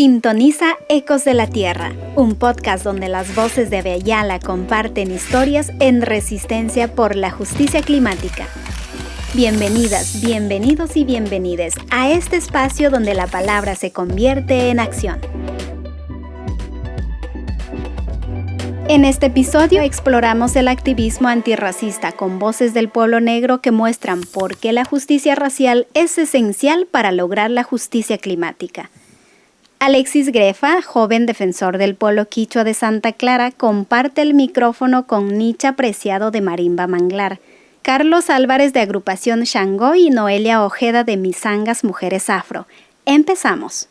Sintoniza Ecos de la Tierra, un podcast donde las voces de Abya Yala comparten historias en resistencia por la justicia climática. Bienvenidas, bienvenidos y bienvenides a este espacio donde la palabra se convierte en acción. En este episodio exploramos el activismo antirracista con voces del pueblo negro que muestran por qué la justicia racial es esencial para lograr la justicia climática. Alexis Grefa, joven defensor del pueblo quichua de Santa Clara, comparte el micrófono con Nicha Preciado de Marimba Manglar, Carlos Álvarez de Agrupación Shango y Noelia Ojeda de Misangas Mujeres Afro. Empezamos.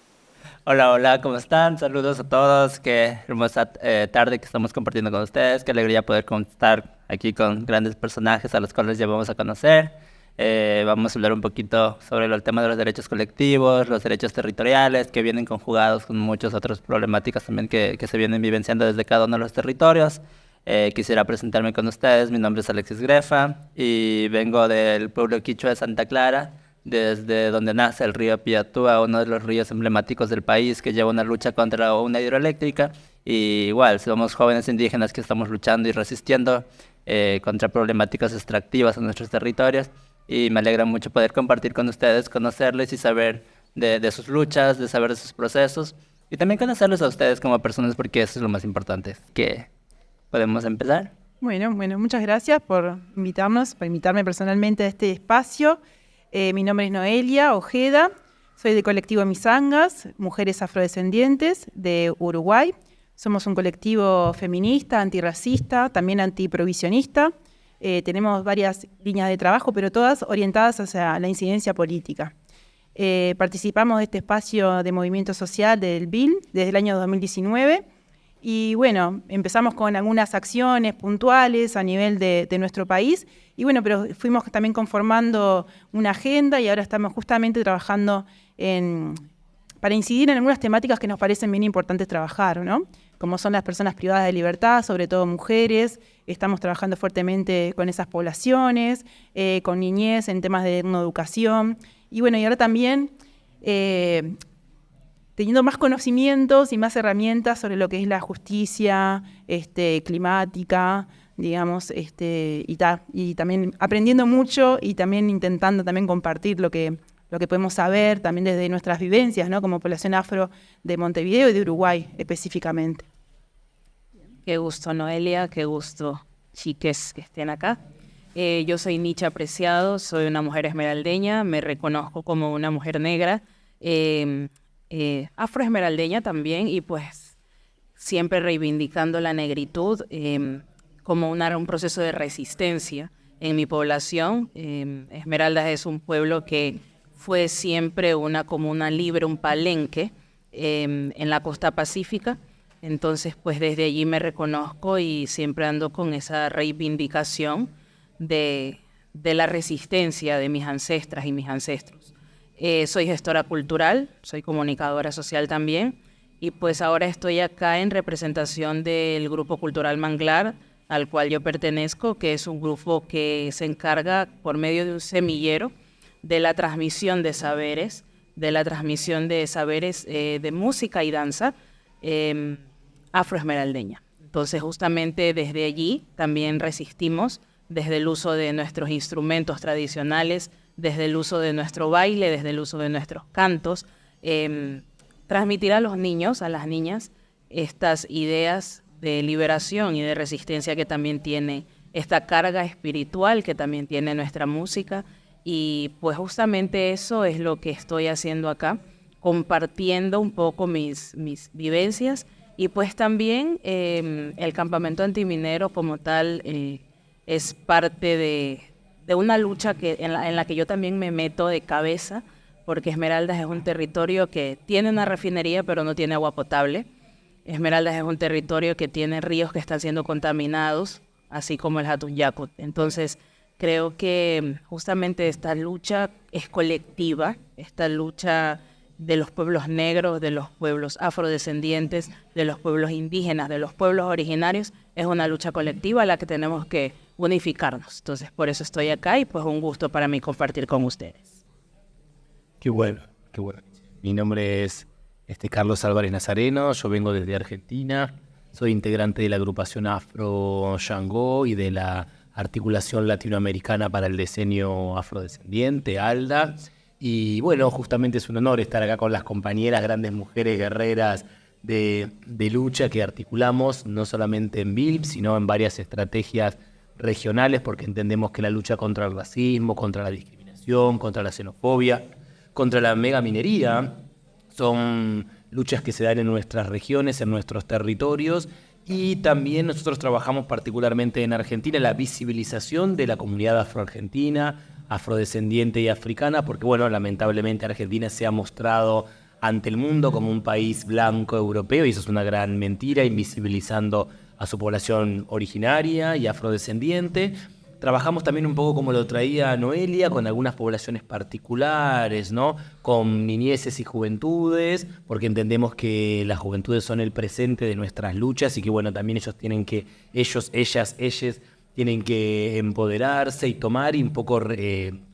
Hola, ¿cómo están? Saludos a todos. Qué hermosa tarde que estamos compartiendo con ustedes. Qué alegría poder estar aquí con grandes personajes a los cuales ya vamos a conocer. Vamos a hablar un poquito sobre el tema de los derechos colectivos, los derechos territoriales, que vienen conjugados con muchas otras problemáticas también que se vienen vivenciando desde cada uno de los territorios. Quisiera presentarme con ustedes. Mi nombre es Alexis Grefa y vengo del pueblo quichua de Santa Clara, desde donde nace el río Piatúa, uno de los ríos emblemáticos del país que lleva una lucha contra una hidroeléctrica. Y igual, somos jóvenes indígenas que estamos luchando y resistiendo contra problemáticas extractivas en nuestros territorios. Y me alegra mucho poder compartir con ustedes, conocerles y saber de sus luchas, de saber de sus procesos. Y también conocerles a ustedes como personas, porque eso es lo más importante. ¿Podemos empezar? Bueno, muchas gracias por invitarnos, por invitarme personalmente a este espacio. Mi nombre es Noelia Ojeda, soy del colectivo Misangas, Mujeres Afrodescendientes de Uruguay. Somos un colectivo feminista, antirracista, también antiprohibicionista. Tenemos varias líneas de trabajo, pero todas orientadas hacia la incidencia política. Participamos de este espacio de movimiento social del BIL desde el año 2019 y bueno, empezamos con algunas acciones puntuales a nivel de nuestro país y bueno, pero fuimos también conformando una agenda y ahora estamos justamente trabajando para incidir en algunas temáticas que nos parecen bien importantes trabajar, ¿no? Como son las personas privadas de libertad, sobre todo mujeres. Estamos trabajando fuertemente con esas poblaciones, con niñez en temas de educación. Y bueno, y ahora también teniendo más conocimientos y más herramientas sobre lo que es la justicia climática, digamos, y también aprendiendo mucho y también intentando también compartir lo que podemos saber también desde nuestras vivencias, ¿no? Como población afro de Montevideo y de Uruguay específicamente. Qué gusto, Noelia, qué gusto, chiques, que estén acá. Yo soy Nicha Preciado, soy una mujer esmeraldeña, me reconozco como una mujer negra, afroesmeraldeña también, y pues siempre reivindicando la negritud como un proceso de resistencia en mi población. Esmeraldas es un pueblo que fue siempre una comuna libre, un palenque en la costa pacífica. Entonces, pues desde allí me reconozco y siempre ando con esa reivindicación de la resistencia de mis ancestras y mis ancestros. Soy gestora cultural, soy comunicadora social también, y pues ahora estoy acá en representación del Grupo Cultural Manglar, al cual yo pertenezco, que es un grupo que se encarga por medio de un semillero de la transmisión de saberes, de música y danza afroesmeraldeña. Entonces, justamente desde allí también resistimos, desde el uso de nuestros instrumentos tradicionales, desde el uso de nuestro baile, desde el uso de nuestros cantos, transmitir a los niños, a las niñas, estas ideas de liberación y de resistencia que también tiene esta carga espiritual que también tiene nuestra música. Y pues justamente eso es lo que estoy haciendo acá, compartiendo un poco mis vivencias. Y pues también el campamento antiminero como tal es parte de una lucha en la que yo también me meto de cabeza, porque Esmeraldas es un territorio que tiene una refinería pero no tiene agua potable. Esmeraldas es un territorio que tiene ríos que están siendo contaminados, así como el Hatunyacut. Entonces, creo que justamente esta lucha es colectiva, esta lucha de los pueblos negros, de los pueblos afrodescendientes, de los pueblos indígenas, de los pueblos originarios, es una lucha colectiva a la que tenemos que unificarnos. Entonces, por eso estoy acá y pues un gusto para mí compartir con ustedes. Qué bueno. Mi nombre es Carlos Álvarez Nazareno, yo vengo desde Argentina, soy integrante de la agrupación Afro Shango y de la Articulación Latinoamericana para el Diseño Afrodescendiente, ALDA. Y bueno, justamente es un honor estar acá con las compañeras, grandes mujeres guerreras de lucha que articulamos no solamente en BILP, sino en varias estrategias regionales, porque entendemos que la lucha contra el racismo, contra la discriminación, contra la xenofobia, contra la megaminería, son luchas que se dan en nuestras regiones, en nuestros territorios, y también nosotros trabajamos particularmente en Argentina la visibilización de la comunidad afroargentina, afrodescendiente y africana, porque bueno, lamentablemente Argentina se ha mostrado ante el mundo como un país blanco europeo, y eso es una gran mentira, invisibilizando a su población originaria y afrodescendiente. Trabajamos también un poco como lo traía Noelia, con algunas poblaciones particulares, ¿no? Con niñeces y juventudes, porque entendemos que las juventudes son el presente de nuestras luchas y que bueno, también ellos tienen que, ellas tienen que empoderarse y tomar y un poco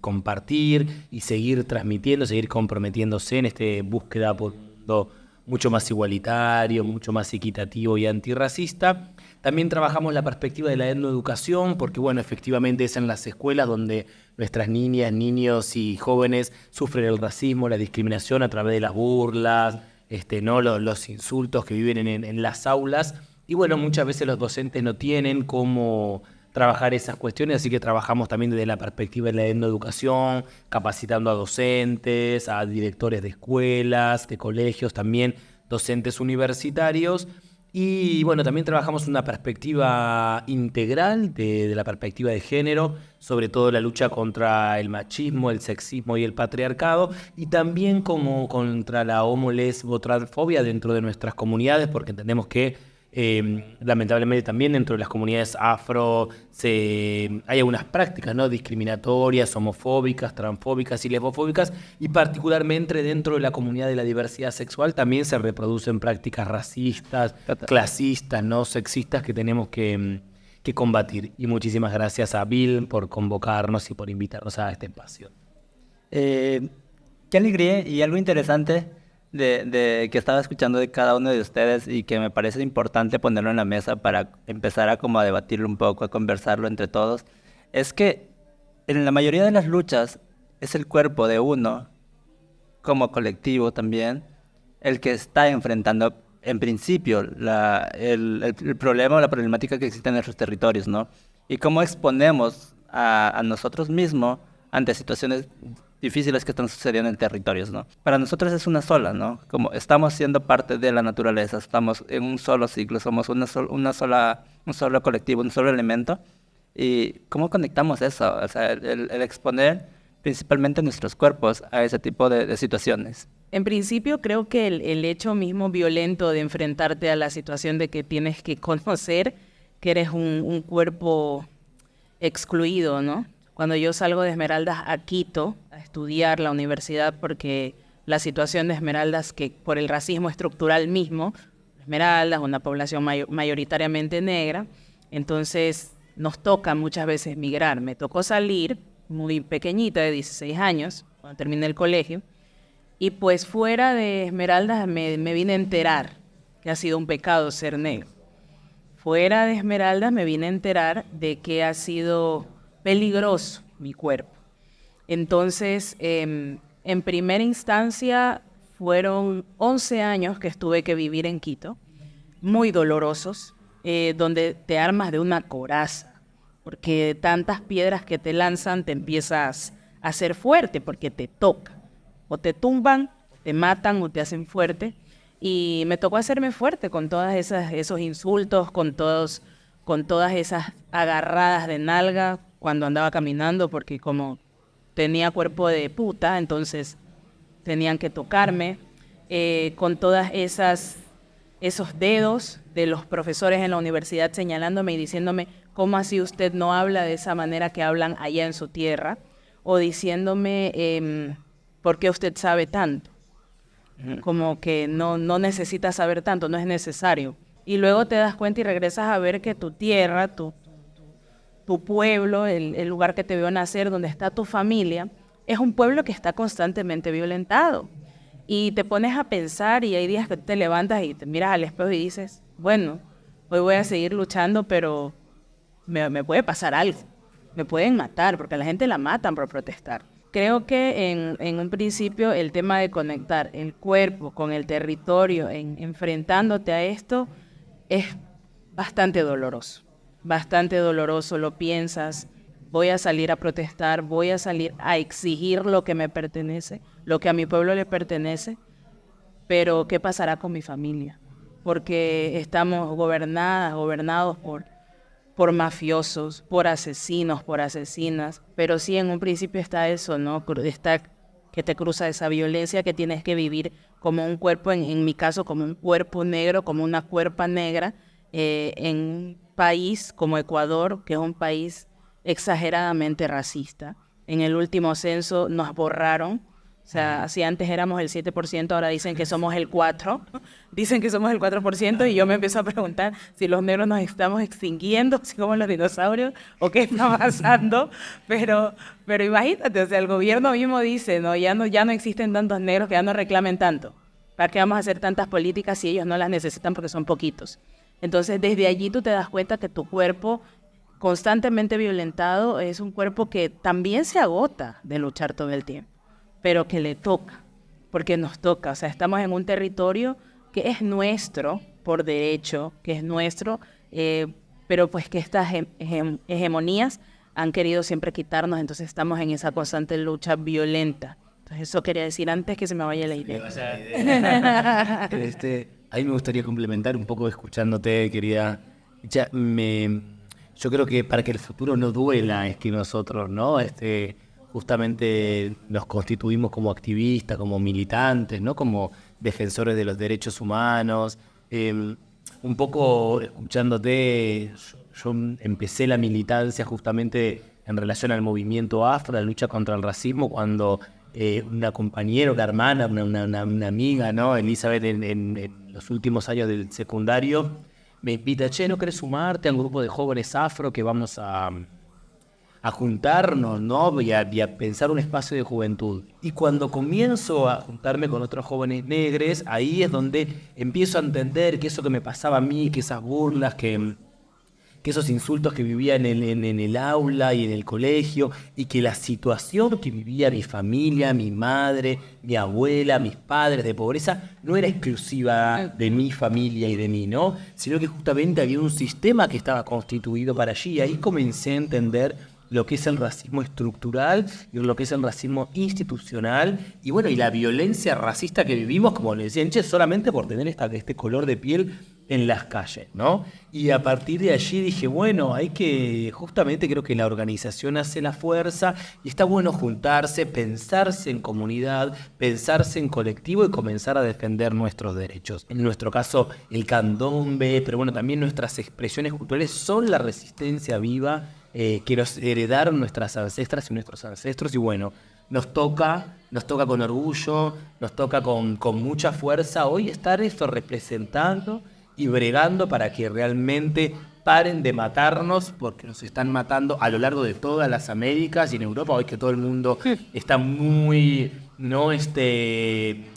compartir y seguir transmitiendo, seguir comprometiéndose en esta búsqueda por un mundo mucho más igualitario, mucho más equitativo y antirracista. También trabajamos la perspectiva de la etnoeducación, porque bueno, efectivamente es en las escuelas donde nuestras niñas, niños y jóvenes sufren el racismo, la discriminación a través de las burlas, ¿no? los insultos que viven en las aulas. Y bueno, muchas veces los docentes no tienen cómo trabajar esas cuestiones, así que trabajamos también desde la perspectiva de la etnoeducación, capacitando a docentes, a directores de escuelas, de colegios, también docentes universitarios. Y bueno, también trabajamos una perspectiva integral de la perspectiva de género, sobre todo la lucha contra el machismo, el sexismo y el patriarcado, y también como contra la homo, lesbo, transfobia dentro de nuestras comunidades, porque entendemos que lamentablemente también dentro de las comunidades afro hay algunas prácticas, ¿no? Discriminatorias, homofóbicas, transfóbicas y lesbofóbicas, y particularmente dentro de la comunidad de la diversidad sexual también se reproducen prácticas racistas, clasistas, ¿no? Sexistas que tenemos que combatir. Y muchísimas gracias a Bill por convocarnos y por invitarnos a este espacio. Qué alegría y algo interesante de que estaba escuchando de cada uno de ustedes y que me parece importante ponerlo en la mesa para empezar a como a debatirlo un poco, a conversarlo entre todos, es que en la mayoría de las luchas es el cuerpo de uno, como colectivo también, el que está enfrentando en principio el problema o la problemática que existe en nuestros territorios, ¿no? Y cómo exponemos a nosotros mismos ante situaciones difíciles que están sucediendo en territorios, ¿no? Para nosotros es una sola, ¿no? Como estamos siendo parte de la naturaleza, estamos en un solo ciclo, somos un solo colectivo, un solo elemento. ¿Y cómo conectamos eso? O sea, el exponer principalmente nuestros cuerpos a ese tipo de situaciones. En principio creo que el hecho mismo violento de enfrentarte a la situación de que tienes que conocer que eres un cuerpo excluido, ¿no? Cuando yo salgo de Esmeraldas a Quito a estudiar la universidad, porque la situación de Esmeraldas, que por el racismo estructural mismo, Esmeraldas, una población mayoritariamente negra, entonces nos toca muchas veces migrar. Me tocó salir muy pequeñita, de 16 años, cuando terminé el colegio, y pues fuera de Esmeraldas me vine a enterar que ha sido un pecado ser negro. Fuera de Esmeraldas me vine a enterar de que ha sido peligroso mi cuerpo. Entonces, en primera instancia, fueron 11 años que tuve que vivir en Quito, muy dolorosos, donde te armas de una coraza, porque tantas piedras que te lanzan te empiezas a hacer fuerte, porque te toca. O te tumban, te matan o te hacen fuerte. Y me tocó hacerme fuerte con todos esos insultos, con todas esas agarradas de nalga cuando andaba caminando, porque como tenía cuerpo de puta, entonces tenían que tocarme, con todas esos dedos de los profesores en la universidad señalándome y diciéndome, ¿cómo así usted no habla de esa manera que hablan allá en su tierra? O diciéndome, ¿por qué usted sabe tanto? Como que no necesita saber tanto, no es necesario. Y luego te das cuenta y regresas a ver que tu tierra, tu pueblo, el lugar que te vio nacer, donde está tu familia, es un pueblo que está constantemente violentado. Y te pones a pensar y hay días que te levantas y te miras al espejo y dices, bueno, hoy voy a seguir luchando, pero me puede pasar algo. Me pueden matar, porque a la gente la matan por protestar. Creo que en un principio el tema de conectar el cuerpo con el territorio, enfrentándote a esto, es bastante doloroso. Bastante doloroso, lo piensas, voy a salir a protestar, voy a salir a exigir lo que me pertenece, lo que a mi pueblo le pertenece, pero ¿qué pasará con mi familia? Porque estamos gobernados por mafiosos, por asesinos, por asesinas, pero sí en un principio está eso, ¿no? Está que te cruza esa violencia que tienes que vivir como un cuerpo, en mi caso como un cuerpo negro, como una cuerpa negra, en un país como Ecuador, que es un país exageradamente racista. En el último censo nos borraron. O sea, si antes éramos el 7%, ahora dicen que somos el 4%. Dicen que somos el 4% y yo me empiezo a preguntar si los negros nos estamos extinguiendo, si como los dinosaurios, o qué está pasando. Pero imagínate, o sea, el gobierno mismo dice, ¿no? Ya no existen tantos negros, que ya no reclamen tanto. ¿Para qué vamos a hacer tantas políticas si ellos no las necesitan porque son poquitos? Entonces, desde allí tú te das cuenta que tu cuerpo constantemente violentado es un cuerpo que también se agota de luchar todo el tiempo, pero que le toca, porque nos toca. O sea, estamos en un territorio que es nuestro por derecho, que es nuestro, pero pues que estas hegemonías han querido siempre quitarnos, entonces estamos en esa constante lucha violenta. Entonces eso quería decir antes que se me vaya la idea. A mí me gustaría complementar un poco escuchándote, querida. Yo creo que para que el futuro no duela es que nosotros, ¿no? Justamente nos constituimos como activistas, como militantes, ¿no? Como defensores de los derechos humanos. Un poco escuchándote, yo empecé la militancia justamente en relación al movimiento afro, la lucha contra el racismo, cuando una compañera, una hermana, una amiga, ¿no? Elizabeth, en los últimos años del secundario, me invita, ¿no querés sumarte a un grupo de jóvenes afro que vamos a juntarnos, ¿no? y a pensar un espacio de juventud? Y cuando comienzo a juntarme con otros jóvenes negros, ahí es donde empiezo a entender que eso que me pasaba a mí, que esas burlas, que esos insultos que vivía en el aula y en el colegio, y que la situación que vivía mi familia, mi madre, mi abuela, mis padres de pobreza, no era exclusiva de mi familia y de mí, ¿no? Sino que justamente había un sistema que estaba constituido para allí, y ahí comencé a entender lo que es el racismo estructural y lo que es el racismo institucional, y bueno, y la violencia racista que vivimos, como le decían, solamente por tener este color de piel en las calles, ¿no? Y a partir de allí dije, bueno, hay que, justamente creo que la organización hace la fuerza, y está bueno juntarse, pensarse en comunidad, pensarse en colectivo y comenzar a defender nuestros derechos. En nuestro caso, el candombe, pero bueno, también nuestras expresiones culturales son la resistencia viva que nos heredaron nuestras ancestras y nuestros ancestros, y bueno, nos toca con orgullo, nos toca con mucha fuerza hoy estar representando y bregando para que realmente paren de matarnos, porque nos están matando a lo largo de todas las Américas y en Europa, hoy que todo el mundo está muy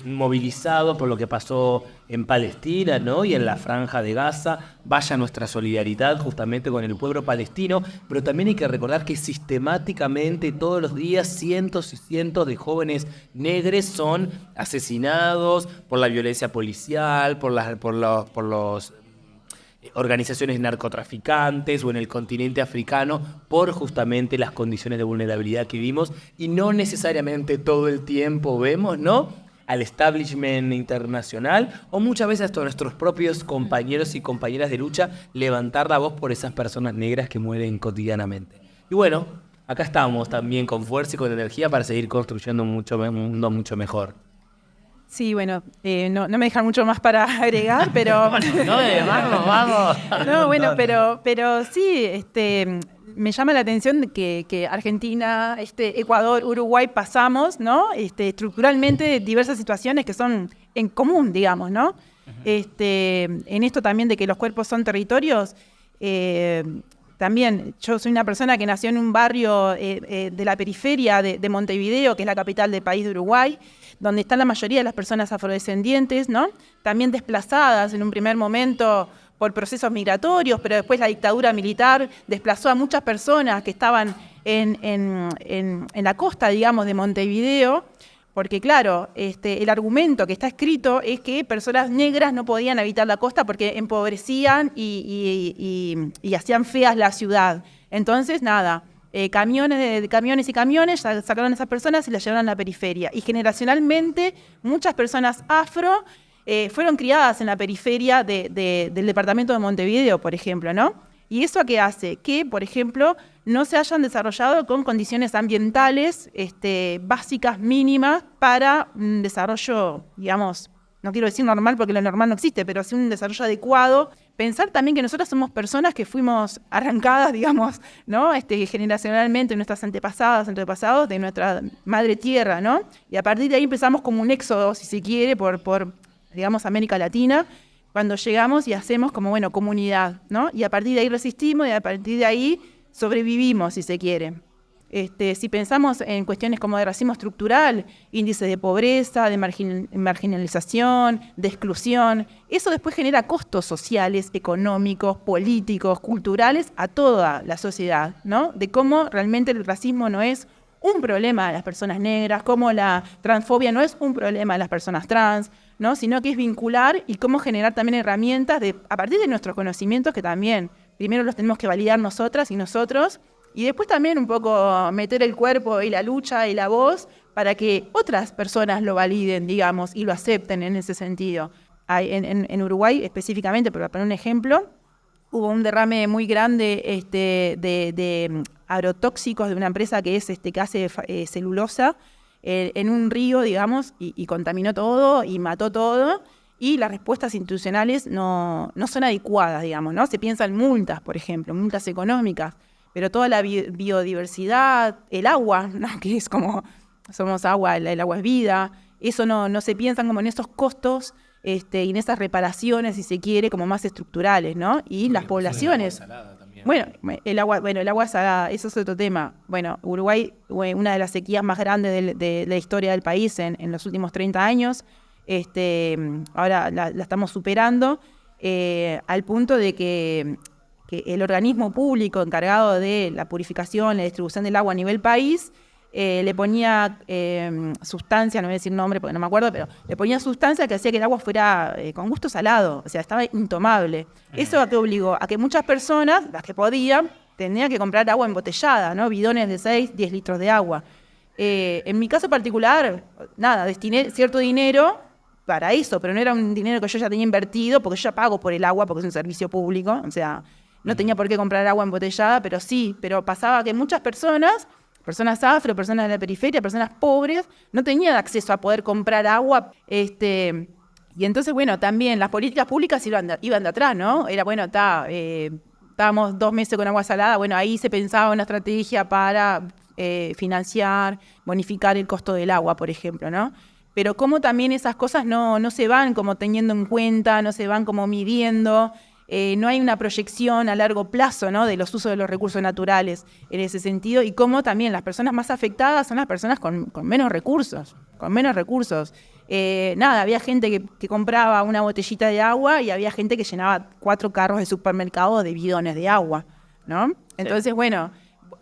movilizado por lo que pasó en Palestina, ¿no? Y en la Franja de Gaza. Vaya nuestra solidaridad justamente con el pueblo palestino, pero también hay que recordar que sistemáticamente todos los días cientos y cientos de jóvenes negros son asesinados por la violencia policial, por los organizaciones narcotraficantes, o en el continente africano, por justamente las condiciones de vulnerabilidad que vivimos, y no necesariamente todo el tiempo vemos, ¿no?, al establishment internacional, o muchas veces hasta nuestros propios compañeros y compañeras de lucha, levantar la voz por esas personas negras que mueren cotidianamente. Y bueno, acá estamos también con fuerza y con energía para seguir construyendo un mundo mucho mejor. Sí, bueno, no me dejan mucho más para agregar, pero... vamos. No, bueno, pero sí, me llama la atención que Argentina, Ecuador, Uruguay pasamos, ¿no? Estructuralmente diversas situaciones que son en común, digamos, ¿no? En esto también de que los cuerpos son territorios, también yo soy una persona que nació en un barrio de la periferia de Montevideo, que es la capital del país de Uruguay, donde están la mayoría de las personas afrodescendientes, ¿no? También desplazadas en un primer momento por procesos migratorios, pero después la dictadura militar desplazó a muchas personas que estaban en la costa, digamos, de Montevideo, porque claro, el argumento que está escrito es que personas negras no podían habitar la costa porque empobrecían y hacían feas la ciudad. Entonces, nada, camiones y camiones sacaron a esas personas y las llevaron a la periferia. Y generacionalmente, muchas personas afro fueron criadas en la periferia del departamento de Montevideo, por ejemplo, ¿no? ¿Y eso qué hace? Que, por ejemplo, no se hayan desarrollado con condiciones ambientales básicas, mínimas, para un desarrollo, digamos, no quiero decir normal porque lo normal no existe, pero sí un desarrollo adecuado. Pensar también que nosotros somos personas que fuimos arrancadas, digamos, ¿no? Generacionalmente, nuestras antepasados, de nuestra madre tierra, ¿no? Y a partir de ahí empezamos como un éxodo, si se quiere, por digamos, América Latina, cuando llegamos y hacemos como, bueno, comunidad, ¿no? Y a partir de ahí resistimos y a partir de ahí sobrevivimos, si se quiere. Si pensamos en cuestiones como de racismo estructural, índice de pobreza, de marginalización, de exclusión, eso después genera costos sociales, económicos, políticos, culturales a toda la sociedad, ¿no? De cómo realmente el racismo no es un problema de las personas negras, cómo la transfobia no es un problema de las personas trans, ¿no? Sino que es vincular y cómo generar también herramientas a partir de nuestros conocimientos, que también primero los tenemos que validar nosotras y nosotros, y después también un poco meter el cuerpo y la lucha y la voz para que otras personas lo validen, digamos, y lo acepten en ese sentido. En Uruguay específicamente, para poner un ejemplo, hubo un derrame muy grande de agrotóxicos de una empresa que hace celulosa, en un río, digamos, y contaminó todo y mató todo, y las respuestas institucionales no son adecuadas, digamos, ¿no? Se piensa en multas, por ejemplo, multas económicas, pero toda la biodiversidad, el agua, ¿no? Que es como, somos agua, el agua es vida, eso no se piensan como en esos costos y en esas reparaciones, si se quiere, como más estructurales, ¿no? Y las poblaciones. Bueno, el agua salada, eso es otro tema. Bueno, Uruguay, una de las sequías más grandes de la historia del país en los últimos 30 años, ahora la estamos superando, al punto de que el organismo público encargado de la purificación, la distribución del agua a nivel país, le ponía sustancia, no voy a decir nombre porque no me acuerdo, pero le ponía sustancia que hacía que el agua fuera con gusto salado, o sea, estaba intomable. ¿Eso a qué obligó? A que muchas personas, las que podían, tenían que comprar agua embotellada, ¿no? Bidones de 6, 10 litros de agua. En mi caso particular, nada, destiné cierto dinero para eso, pero no era un dinero que yo ya tenía invertido, porque yo ya pago por el agua, porque es un servicio público, o sea, no tenía por qué comprar agua embotellada, pero pasaba que muchas personas afro, personas de la periferia, personas pobres, no tenían acceso a poder comprar agua. Y entonces, bueno, también las políticas públicas iban de atrás, ¿no? Era, bueno, estábamos 2 meses con agua salada, bueno, ahí se pensaba una estrategia para financiar, bonificar el costo del agua, por ejemplo, ¿no? Pero cómo también esas cosas no se van como teniendo en cuenta, no se van como midiendo. No hay una proyección a largo plazo, ¿no? De los usos de los recursos naturales en ese sentido, y cómo también las personas más afectadas son las personas con menos recursos, había gente que compraba una botellita de agua y había gente que llenaba 4 carros de supermercado de bidones de agua, ¿no? Entonces, bueno,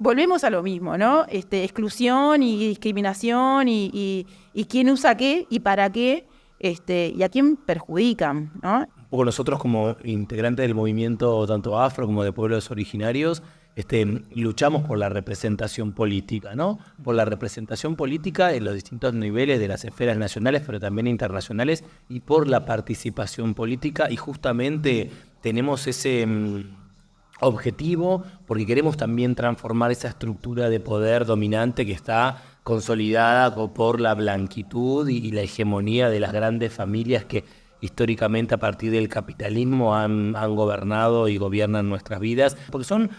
volvemos a lo mismo, ¿no? Exclusión y discriminación y quién usa qué y para qué, y a quién perjudican, ¿no? Un poco nosotros como integrantes del movimiento tanto afro como de pueblos originarios, luchamos por la representación política, ¿no? Por la representación política en los distintos niveles de las esferas nacionales, pero también internacionales, y por la participación política, y justamente tenemos ese objetivo porque queremos también transformar esa estructura de poder dominante que está consolidada por la blanquitud y la hegemonía de las grandes familias que históricamente a partir del capitalismo han gobernado y gobiernan nuestras vidas, porque son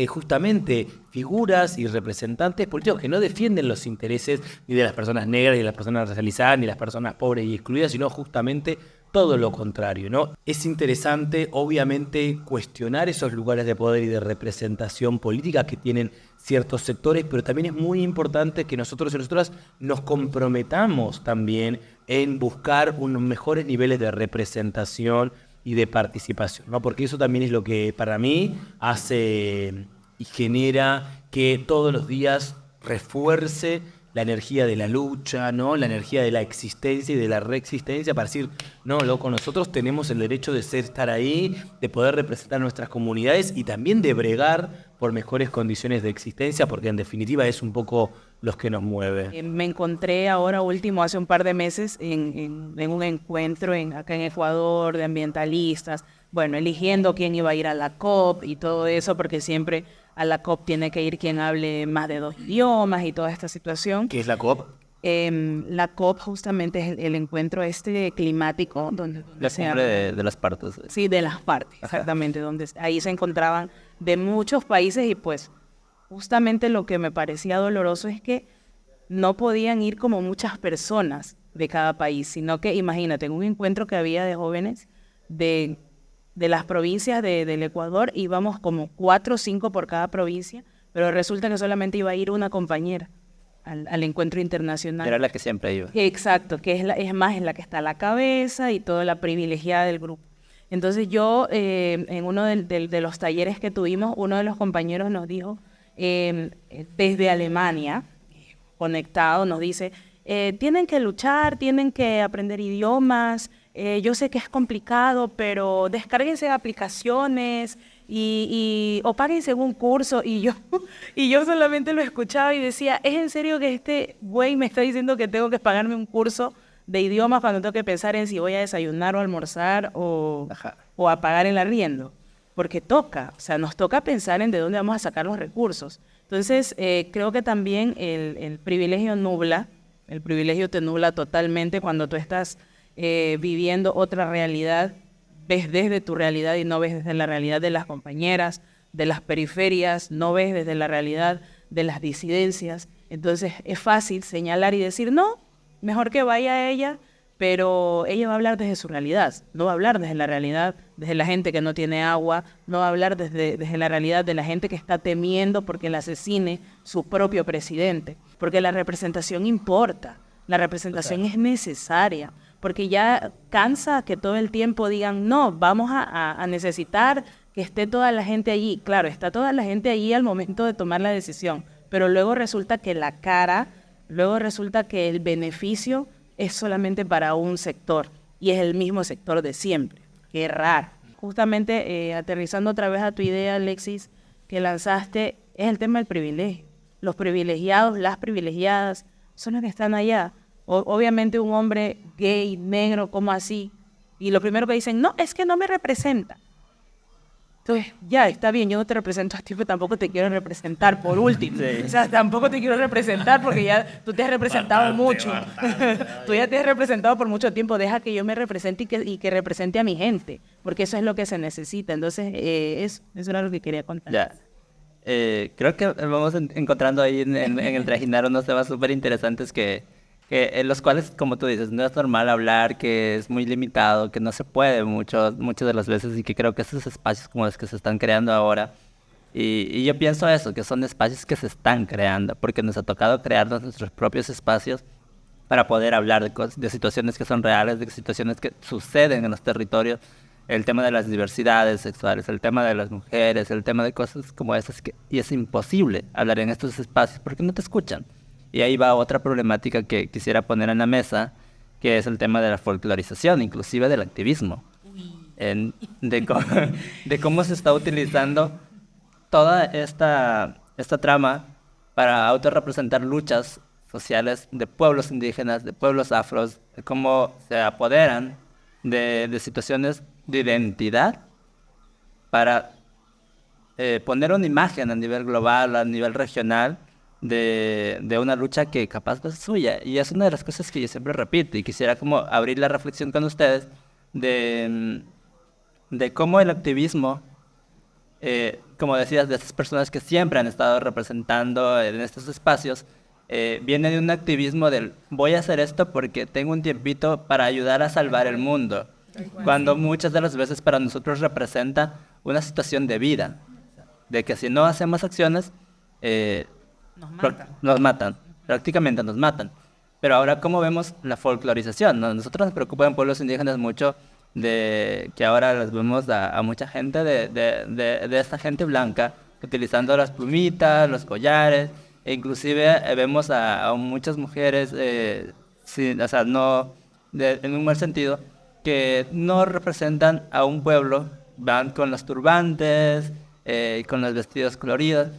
justamente figuras y representantes políticos que no defienden los intereses ni de las personas negras, ni de las personas racializadas, ni de las personas pobres y excluidas, sino justamente todo lo contrario, ¿no? Es interesante, obviamente, cuestionar esos lugares de poder y de representación política que tienen ciertos sectores, pero también es muy importante que nosotros y nosotras nos comprometamos también en buscar unos mejores niveles de representación y de participación, ¿no? Porque eso también es lo que para mí hace y genera que todos los días refuerce la energía de la lucha, ¿no? La energía de la existencia y de la reexistencia para decir, no, loco, nosotros tenemos el derecho de estar ahí, de poder representar nuestras comunidades y también de bregar por mejores condiciones de existencia, porque en definitiva es un poco los que nos mueve. Me encontré ahora último, hace un par de meses, en un encuentro acá en Ecuador de ambientalistas, bueno, eligiendo quién iba a ir a la COP y todo eso, porque siempre a la COP tiene que ir quien hable más de 2 idiomas y toda esta situación. ¿Qué es la COP? La COP justamente es el encuentro climático donde La se cumbre de las partes. Sí, de las partes, exactamente, donde ahí se encontraban de muchos países y pues justamente lo que me parecía doloroso es que no podían ir como muchas personas de cada país, sino que imagínate, en un encuentro que había de jóvenes de las provincias del Ecuador, íbamos como 4 o 5 por cada provincia, pero resulta que solamente iba a ir una compañera al encuentro internacional. Era la que siempre iba. Exacto, que es la que está a la cabeza y toda la privilegiada del grupo. Entonces yo, en uno de los talleres que tuvimos, uno de los compañeros nos dijo, desde Alemania, conectado, nos dice, tienen que luchar, tienen que aprender idiomas, yo sé que es complicado, pero descárguense aplicaciones o páguense un curso. Y yo solamente lo escuchaba y decía, ¿es en serio que este güey me está diciendo que tengo que pagarme un curso de idiomas cuando tengo que pensar en si voy a desayunar o almorzar o a pagar el arriendo? Porque nos toca pensar en de dónde vamos a sacar los recursos. Entonces, creo que también el privilegio el privilegio te nubla totalmente cuando tú estás viviendo otra realidad, ves desde tu realidad y no ves desde la realidad de las compañeras, de las periferias, no ves desde la realidad de las disidencias. Entonces, es fácil señalar y decir, no, mejor que vaya ella, pero ella va a hablar desde su realidad, no va a hablar desde la realidad, desde la gente que no tiene agua, no va a hablar desde la realidad de la gente que está temiendo porque le asesine su propio presidente, porque la representación importa, la representación es necesaria, porque ya cansa que todo el tiempo digan, no, vamos a necesitar que esté toda la gente allí. Claro, está toda la gente allí al momento de tomar la decisión, pero luego resulta que luego resulta que el beneficio es solamente para un sector y es el mismo sector de siempre. Qué raro. Justamente aterrizando otra vez a tu idea, Alexis, que lanzaste, es el tema del privilegio. Los privilegiados, las privilegiadas, son los que están allá. Obviamente un hombre gay, negro, ¿cómo así? Y lo primero que dicen, no, es que no me representa. Entonces, ya, está bien, yo no te represento a ti, pero tampoco te quiero representar por último. Sí. O sea, tampoco te quiero representar porque ya tú te has representado mucho. Tú ya te has representado por mucho tiempo. Deja que yo me represente y que represente a mi gente, porque eso es lo que se necesita. Entonces, eso era lo que quería contar. Ya. Creo que vamos encontrando ahí en el trajinar unos temas súper interesantes en los cuales, como tú dices, no es normal hablar, que es muy limitado, que no se puede muchas de las veces, y que creo que esos espacios como los que se están creando ahora, y yo pienso eso, que son espacios que se están creando, porque nos ha tocado crearnos nuestros propios espacios para poder hablar de situaciones que son reales, de situaciones que suceden en los territorios, el tema de las diversidades sexuales, el tema de las mujeres, el tema de cosas como esas, y es imposible hablar en estos espacios porque no te escuchan. Y ahí va otra problemática que quisiera poner en la mesa, que es el tema de la folclorización, inclusive del activismo. De cómo se está utilizando toda esta trama para autorrepresentar luchas sociales de pueblos indígenas, de pueblos afros, de cómo se apoderan de situaciones de identidad para poner una imagen a nivel global, a nivel regional, de una lucha que capaz no es suya. Y es una de las cosas que yo siempre repito, y quisiera como abrir la reflexión con ustedes de cómo el activismo, como decías, de estas personas que siempre han estado representando en estos espacios, viene de un activismo del voy a hacer esto porque tengo un tiempito para ayudar a salvar el mundo. cuando muchas de las veces para nosotros representa una situación de vida, de que si no hacemos acciones, nos matan, prácticamente nos matan. Pero ahora, ¿cómo vemos la folclorización? Nosotros nos preocupa en pueblos indígenas mucho de que ahora les vemos a mucha gente de esta gente blanca utilizando las plumitas, los collares, e inclusive vemos a muchas mujeres, o sea, no, en un mal sentido, que no representan a un pueblo, van con los turbantes, con los vestidos coloridos,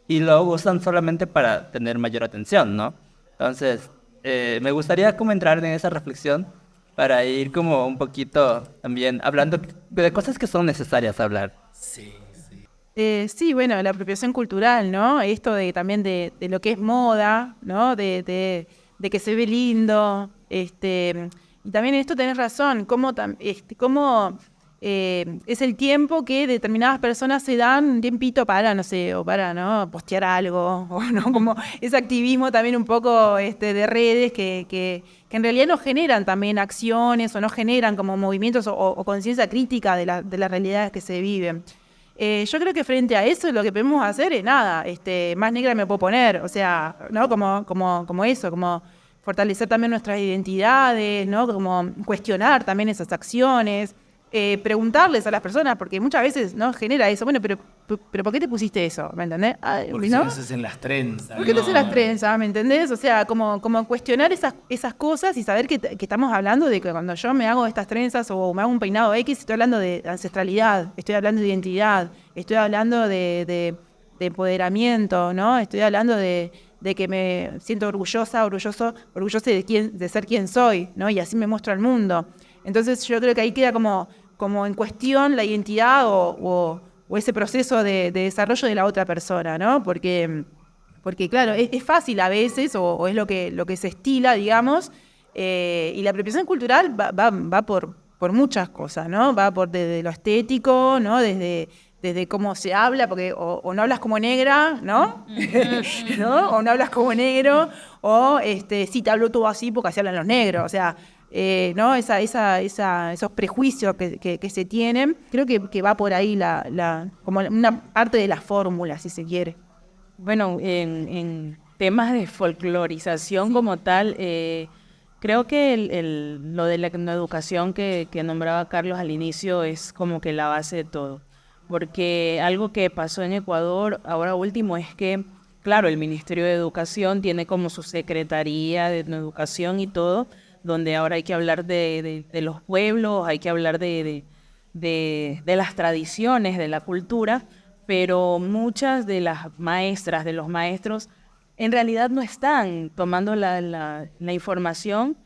y lo usan solamente para tener mayor atención, ¿no? Entonces, me gustaría como entrar en esa reflexión para ir como un poquito también hablando de cosas que son necesarias hablar. Sí, bueno, la apropiación cultural, ¿no? Esto también de lo que es moda, ¿no? De que se ve lindo, y también en esto tenés razón, cómo es el tiempo que determinadas personas se dan un tiempito para, no sé, o para, ¿no? Postear algo, o no, como ese activismo también un poco de redes que en realidad no generan también acciones o no generan como movimientos o conciencia crítica de las realidades que se viven. Yo creo que frente a eso lo que podemos hacer es nada, más negra me puedo poner, o sea, ¿no? Como eso, como fortalecer también nuestras identidades, ¿no? Como cuestionar también esas acciones, preguntarles a las personas, porque muchas veces no genera eso, bueno, pero ¿por qué te pusiste eso? ¿Me entendés? Porque ¿no? si no se hacen las trenzas. ¿Por qué te hacen las trenzas? ¿Me entendés? O sea, como cuestionar esas cosas y saber que estamos hablando de que cuando yo me hago estas trenzas o me hago un peinado X, estoy hablando de ancestralidad, estoy hablando de identidad, estoy hablando de empoderamiento, ¿no? Estoy hablando de que me siento orgullosa de ser quien soy, ¿no? Y así me muestro al mundo. Entonces yo creo que ahí queda como en cuestión la identidad o ese proceso de desarrollo de la otra persona, ¿no? Porque claro, es fácil a veces, o es lo que se estila, digamos, y la apropiación cultural va por muchas cosas, ¿no? Va por desde lo estético, ¿no? Desde cómo se habla, porque o no hablas como negra, ¿no? ¿No? O no hablas como negro, o sí te hablo todo así porque así hablan los negros, o sea, ¿no? Esos prejuicios que se tienen, creo que va por ahí como una parte de la fórmula, si se quiere. Bueno, en temas de folclorización como tal, creo que lo de la etnoeducación que nombraba Carlos al inicio es como que la base de todo. Porque algo que pasó en Ecuador ahora último es que, claro, el Ministerio de Educación tiene como su secretaría de etnoeducación y todo, donde ahora hay que hablar de los pueblos, hay que hablar de las tradiciones, de la cultura, pero muchas de las maestras, de los maestros, en realidad no están tomando la información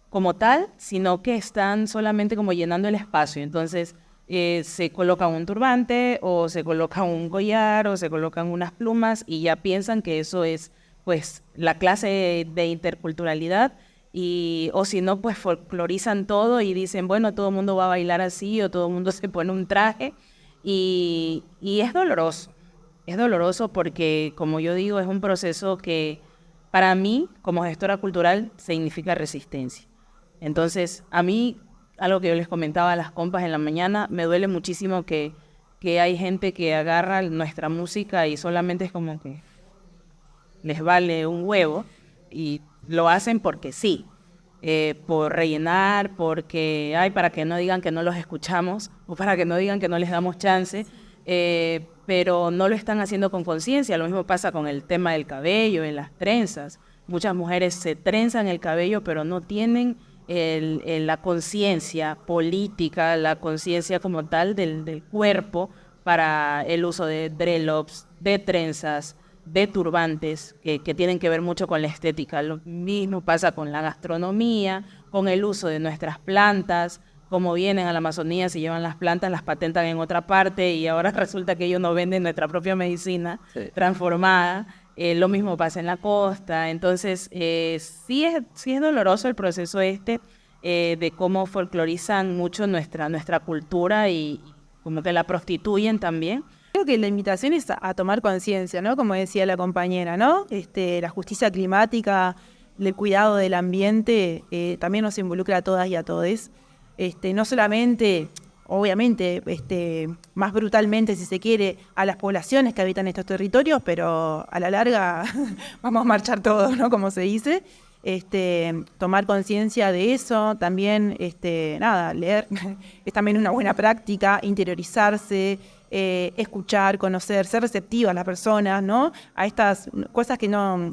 como tal, sino que están solamente como llenando el espacio. Entonces, se coloca un turbante, o se coloca un collar, o se colocan unas plumas, y ya piensan que eso es, pues, la clase de interculturalidad, o si no, pues folclorizan todo y dicen, bueno, todo el mundo va a bailar así, o todo el mundo se pone un traje, y es doloroso porque, como yo digo, es un proceso que para mí, como gestora cultural, significa resistencia. Entonces, a mí, algo que yo les comentaba a las compas en la mañana, me duele muchísimo que hay gente que agarra nuestra música y solamente es como que les vale un huevo, y lo hacen porque sí, por rellenar, porque, para que no digan que no los escuchamos, o para que no digan que no les damos chance, pero no lo están haciendo con conciencia. Lo mismo pasa con el tema del cabello, en las trenzas. Muchas mujeres se trenzan el cabello, pero no tienen la conciencia política, la conciencia como tal del cuerpo para el uso de dreadlocks, de trenzas, de turbantes, que tienen que ver mucho con la estética. Lo mismo pasa con la gastronomía, con el uso de nuestras plantas, como vienen a la Amazonía, se llevan las plantas, las patentan en otra parte, y ahora resulta que ellos no venden nuestra propia medicina transformada. Lo mismo pasa en la costa. Entonces, sí es doloroso el proceso de cómo folclorizan mucho nuestra cultura y como que la prostituyen también. Creo que la invitación es a tomar conciencia, ¿no? Como decía la compañera, ¿no? La justicia climática, el cuidado del ambiente, también nos involucra a todas y a todes. no solamente, obviamente, más brutalmente, si se quiere, a las poblaciones que habitan estos territorios, pero a la larga vamos a marchar todos, ¿no? Como se dice. Tomar conciencia de eso, también, leer es también una buena práctica, interiorizarse, escuchar, conocer, ser receptiva a las personas, ¿no? A estas cosas que no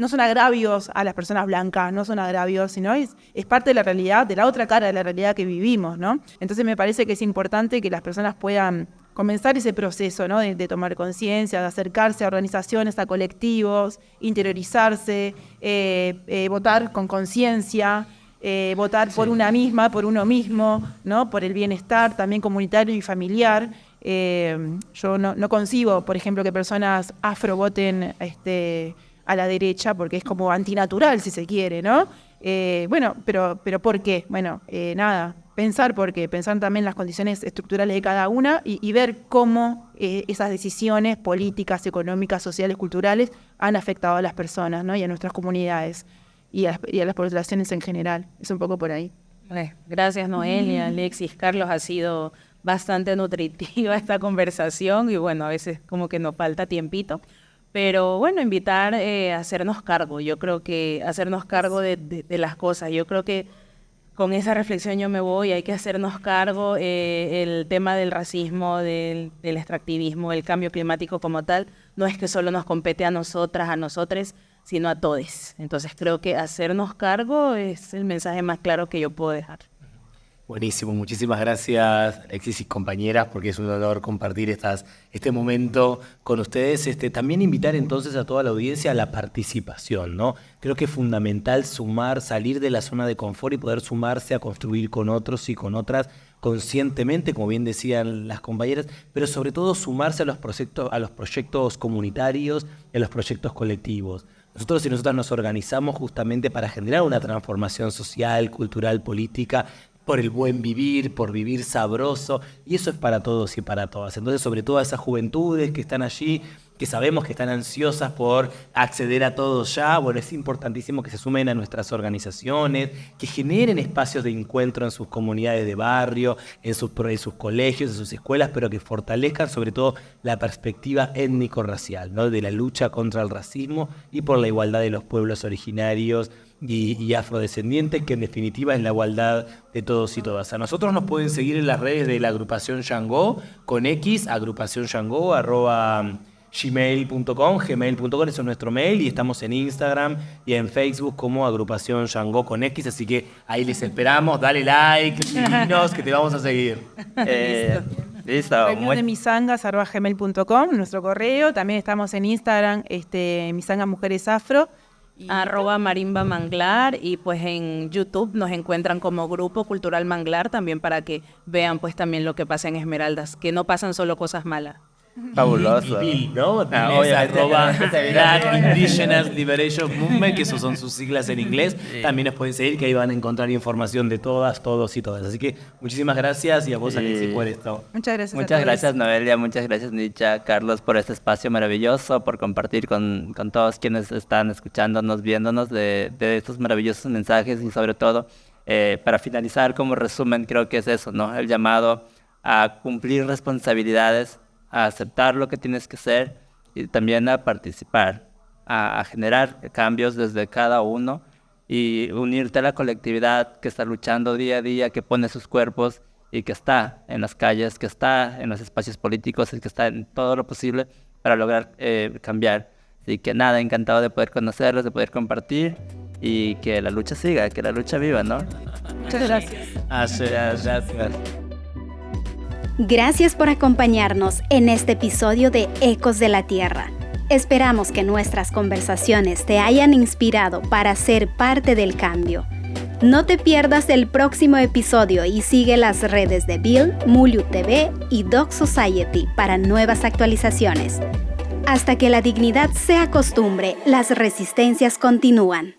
son agravios a las personas blancas, no son agravios, sino es parte de la realidad, de la otra cara de la realidad que vivimos, ¿no? Entonces me parece que es importante que las personas puedan comenzar ese proceso, ¿no? de tomar conciencia, de acercarse a organizaciones, a colectivos, interiorizarse, votar con conciencia, votar por una misma, por uno mismo, ¿no? Por el bienestar también comunitario y familiar. Yo no concibo, por ejemplo, que personas afro voten a la derecha, porque es como antinatural, si se quiere, ¿no? Pero ¿por qué? Bueno, pensar por qué, pensar también las condiciones estructurales de cada una y ver cómo esas decisiones políticas, económicas, sociales, culturales han afectado a las personas, ¿no? Y a nuestras comunidades y a las poblaciones en general. Es un poco por ahí. Gracias, Noelia, Alexis, Carlos, ha sido bastante nutritiva esta conversación y bueno, a veces como que nos falta tiempito. Pero bueno, invitar a hacernos cargo. Yo creo que hacernos cargo de las cosas. Yo creo que con esa reflexión yo me voy. Hay que hacernos cargo. El tema del racismo, del extractivismo, el cambio climático como tal, no es que solo nos compete a nosotras, a nosotres, sino a todos. Entonces creo que hacernos cargo es el mensaje más claro que yo puedo dejar. Buenísimo, muchísimas gracias Alexis y compañeras, porque es un honor compartir este momento con ustedes. También invitar entonces a toda la audiencia a la participación, ¿no? Creo que es fundamental salir de la zona de confort y poder sumarse a construir con otros y con otras conscientemente, como bien decían las compañeras, pero sobre todo sumarse a los proyectos comunitarios y a los proyectos colectivos. Nosotros y nosotras nos organizamos justamente para generar una transformación social, cultural, política, por el buen vivir, por vivir sabroso, y eso es para todos y para todas. Entonces, sobre todo a esas juventudes que están allí, que sabemos que están ansiosas por acceder a todo ya, bueno, es importantísimo que se sumen a nuestras organizaciones, que generen espacios de encuentro en sus comunidades de barrio, en sus colegios, en sus escuelas, pero que fortalezcan sobre todo la perspectiva étnico-racial, ¿no? De la lucha contra el racismo y por la igualdad de los pueblos originarios y afrodescendientes, que en definitiva es la igualdad de todos y todas. A nosotros nos pueden seguir en las redes de la agrupación Shango, con X, agrupacionshango, @gmail.com, eso es nuestro mail, y estamos en Instagram y en Facebook como agrupación Shango con X, así que ahí les esperamos, dale like, dinos, que te vamos a seguir. Listo. De misangas@gmail.com, nuestro correo. También estamos en Instagram, Misangas Mujeres Afro. @Marimba Manglar, y pues en YouTube nos encuentran como Grupo Cultural Manglar, también para que vean pues también lo que pasa en Esmeraldas, que no pasan solo cosas malas. Fabuloso. Y ¿no? Black Indigenous Liberation Movement, que esos son sus siglas en inglés. Sí. También nos pueden seguir, que ahí van a encontrar información de todas, todos y todas. Así que muchísimas gracias, y a vos, Alexis, por esto. Muchas gracias. Muchas gracias, Noelia. Muchas gracias, Nicha, Carlos, por este espacio maravilloso, por compartir con todos quienes están escuchándonos, viéndonos de estos maravillosos mensajes, y sobre todo, para finalizar, como resumen, creo que es eso, ¿no? El llamado a cumplir responsabilidades, a aceptar lo que tienes que ser, y también a participar, a generar cambios desde cada uno, y unirte a la colectividad que está luchando día a día, que pone sus cuerpos y que está en las calles, que está en los espacios políticos, y que está en todo lo posible para lograr cambiar. Así que nada, encantado de poder conocerlos, de poder compartir, y que la lucha siga, que la lucha viva, ¿no? Muchas gracias. Gracias. Gracias por acompañarnos en este episodio de Ecos de la Tierra. Esperamos que nuestras conversaciones te hayan inspirado para ser parte del cambio. No te pierdas el próximo episodio y sigue las redes de Bill, Muliu TV y Doc Society para nuevas actualizaciones. Hasta que la dignidad sea costumbre, las resistencias continúan.